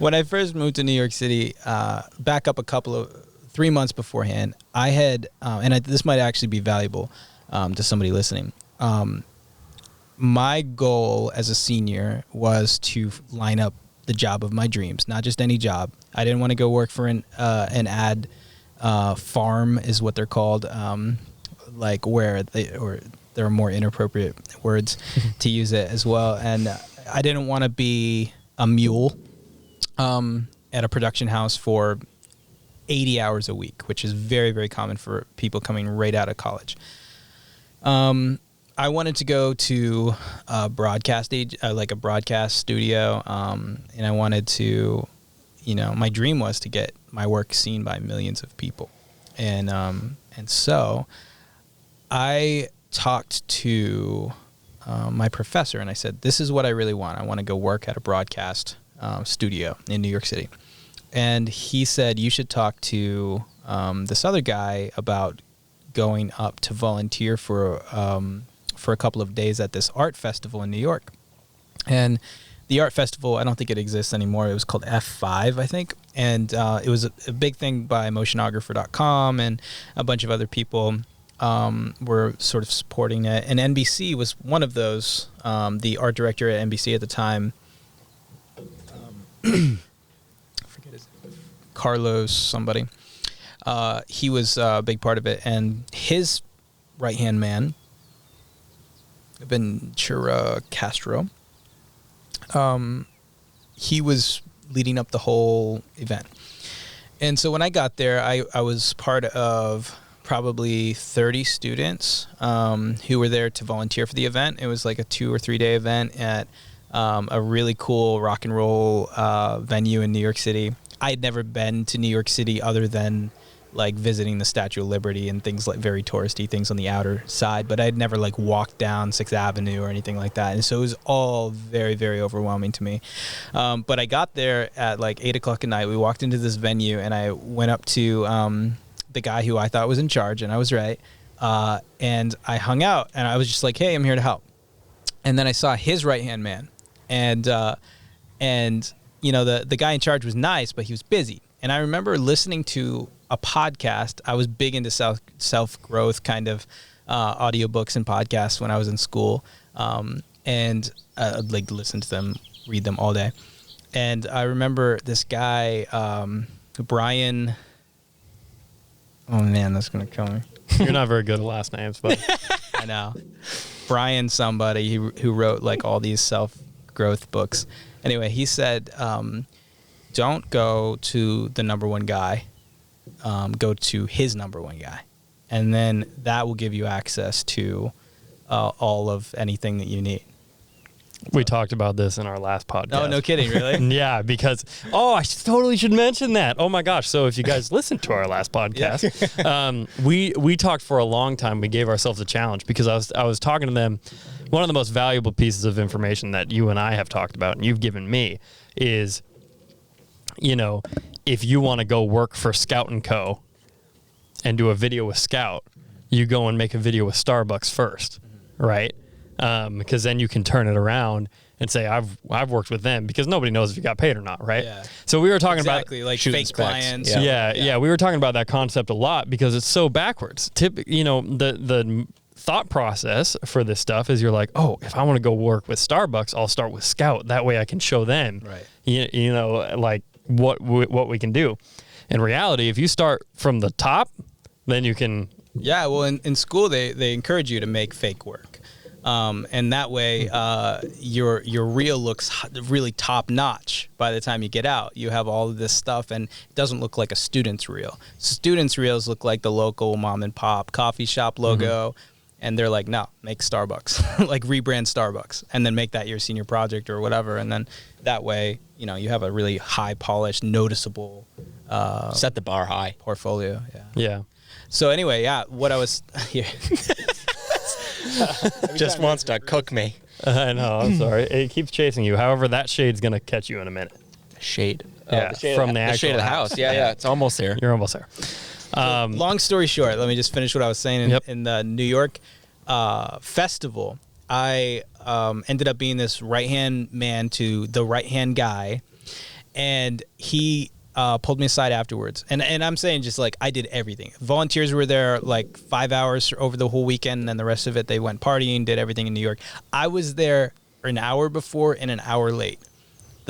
When I first moved to New York City, back up 3 months beforehand, I had, this might actually be valuable to somebody listening. My goal as a senior was to line up the job of my dreams, not just any job. I didn't want to go work for an ad farm, is what they're called, like where there are more inappropriate words to use it as well. And I didn't want to be a mule at a production house for 80 hours a week, which is very, very common for people coming right out of college. I wanted to go to a broadcast like a broadcast studio, and I wanted to, my dream was to get my work seen by millions of people, and so I talked to my professor, and I said, "This is what I really want. I want to go work at a broadcast studio in New York City." And he said, "You should talk to this other guy about going up to volunteer for a couple of days at this art festival in New York." And the art festival, I don't think it exists anymore. It was called F5, I think. And it was a big thing by motionographer.com, and a bunch of other people were sort of supporting it. And NBC was one of those. The art director at NBC at the time, forget his name, Carlos somebody. He was a big part of it. And his right-hand man, Ventura Castro, he was leading up the whole event. And so when I got there, I was part of probably 30 students who were there to volunteer for the event. It was like a 2 or 3 day event at a really cool rock and roll venue in New York City. I had never been to New York City other than like visiting the Statue of Liberty and things like very touristy things on the outer side, but I'd never like walked down 6th Avenue or anything like that. And so it was all very, very overwhelming to me. But I got there at like 8 o'clock at night. We walked into this venue, and I went up to the guy who I thought was in charge, and I was right. And I hung out, and I was just like, "Hey, I'm here to help." And then I saw his right-hand man, and the guy in charge was nice, but he was busy. And I remember listening to a podcast. I was big into self-growth kind of audiobooks and podcasts when I was in school. And I'd like listen to them, read them all day. And I remember this guy, Brian. Oh man, that's going to kill me. You're not very good at last names, but I know. Brian somebody who wrote like all these self-growth books. Anyway, he said, don't go to the number one guy. Go to his number one guy. And then that will give you access to all of anything that you need. We talked about this in our last podcast. Oh, no kidding, really? Yeah, because, I totally should mention that. Oh, my gosh. So if you guys listened to our last podcast, we talked for a long time. We gave ourselves a challenge because I was talking to them. One of the most valuable pieces of information that you and I have talked about and you've given me is, if you want to go work for Scout & Co. and do a video with Scout, you go and make a video with Starbucks first, right? Because then you can turn it around and say, I've worked with them, because nobody knows if you got paid or not, right? Yeah. So we were talking about like fake clients. Yeah. We were talking about that concept a lot because it's so backwards. The thought process for this stuff is you're like, if I want to go work with Starbucks, I'll start with Scout. That way I can show them, right? Like what we can do. In reality, if you start from the top, then you can. Yeah. Well, in school, they encourage you to make fake work. And that way, your reel looks really top notch by the time you get out. You have all of this stuff, and it doesn't look like a student's reel. Students' reels look like the local mom and pop coffee shop logo, and they're like, no, make Starbucks, like rebrand Starbucks, and then make that your senior project or whatever. And then that way, you have a really high polished, noticeable, set the bar high portfolio. Yeah. So anyway, what I was here. Just wants to cook me. I know. I'm sorry. It keeps chasing you. However, that shade's gonna catch you in a minute. Shade. Yeah. The shade from of the shade of the house. Yeah. It's almost there. You're almost there. So, long story short, let me just finish what I was saying. In the New York festival, I ended up being this right-hand man to the right-hand guy. And he pulled me aside afterwards. And I'm saying just like I did everything. Volunteers were there like 5 hours over the whole weekend. And then the rest of it, they went partying, did everything in New York. I was there an hour before and an hour late.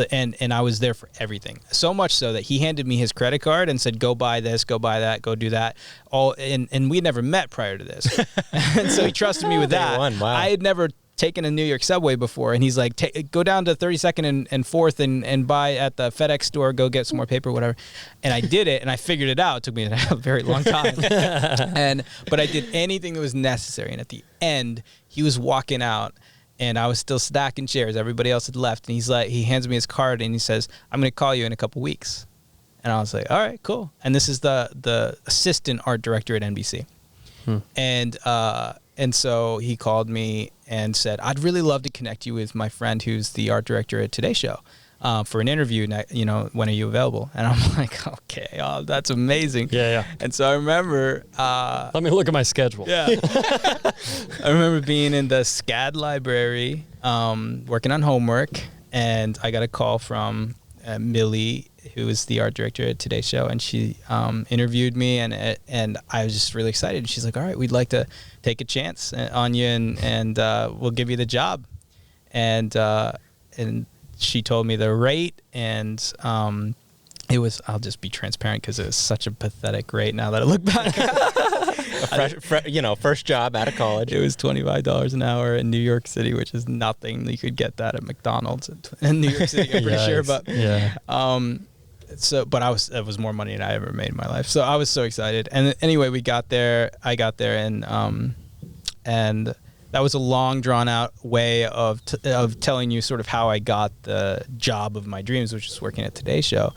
And I was there for everything. So much so that he handed me his credit card and said, go buy this, go buy that, go do that. And we had never met prior to this. And so he trusted me with that. Wow. I had never taken a New York subway before. And he's like, go down to 32nd and 4th and buy at the FedEx store, go get some more paper, whatever. And I did it and I figured it out. It took me a very long time. But I did anything that was necessary. And at the end, he was walking out. And I was still stacking chairs. Everybody else had left. And he hands me his card and he says, I'm going to call you in a couple weeks. And I was like, all right, cool. And this is the assistant art director at NBC. And so he called me and said, I'd really love to connect you with my friend who's the art director at Today Show for an interview. When are you available? And I'm like, okay, that's amazing. Yeah. And so I remember. Let me look at my schedule. Yeah. I remember being in the SCAD library, working on homework, and I got a call from Millie, who is the art director at Today's Show, and she interviewed me, and I was just really excited. She's like, all right, we'd like to take a chance on you, and we'll give you the job. And she told me the rate, and it was, I'll just be transparent because it was such a pathetic rate now that I look back. First job out of college. It was $25 an hour in New York City, which is nothing. You could get that at McDonald's in New York City, I'm pretty sure. But yeah. It was more money than I ever made in my life. So I was so excited. And anyway, I got there, and that was a long, drawn out way of telling you sort of how I got the job of my dreams, which is working at Today's Show.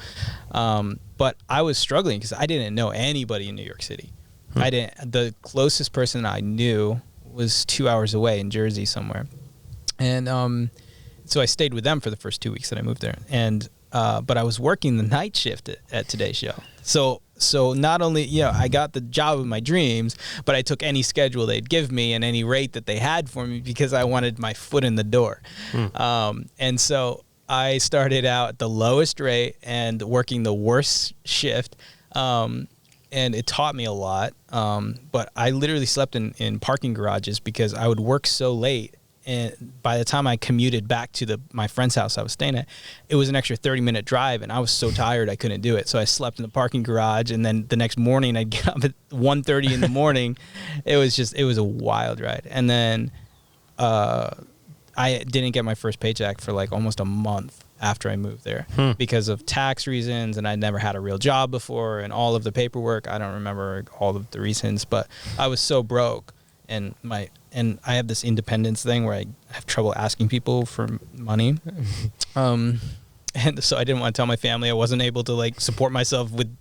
But I was struggling because I didn't know anybody in New York City. The closest person I knew was 2 hours away in Jersey somewhere. And so I stayed with them for the first 2 weeks that I moved there. And but I was working the night shift at Today's Show. So not only, I got the job of my dreams, but I took any schedule they'd give me and any rate that they had for me because I wanted my foot in the door. And so I started out at the lowest rate and working the worst shift. And it taught me a lot. But I literally slept in parking garages because I would work so late. And by the time I commuted back to my friend's house I was staying at, it was an extra 30-minute drive, and I was so tired I couldn't do it. So I slept in the parking garage, and then the next morning I'd get up at 1:30 in the morning. It was a wild ride. And then I didn't get my first paycheck for like almost a month after I moved there because of tax reasons, and I'd never had a real job before, and all of the paperwork. I don't remember all of the reasons, but I was so broke, and I have this independence thing where I have trouble asking people for money. And so I didn't want to tell my family I wasn't able to like support myself with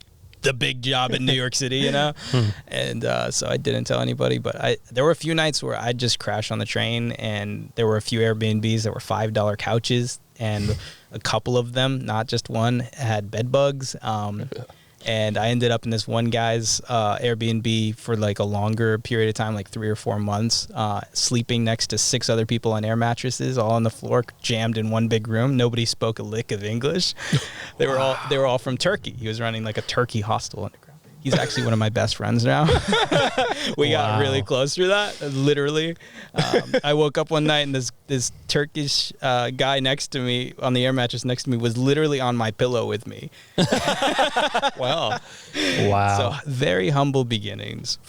the big job in New York City, And so I didn't tell anybody, but there were a few nights where I'd just crash on the train, and there were a few Airbnbs that were $5 couches, and a couple of them, not just one, had bed bugs. And I ended up in this one guy's Airbnb for like a longer period of time, like 3 or 4 months, sleeping next to 6 other people on air mattresses, all on the floor, jammed in one big room. Nobody spoke a lick of English. They were all from Turkey. He was running like a Turkey hostel underground. He's actually one of my best friends now. We got really close through that, literally. I woke up one night and this Turkish guy next to me, on the air mattress next to me, was literally on my pillow with me. Wow. So very humble beginnings.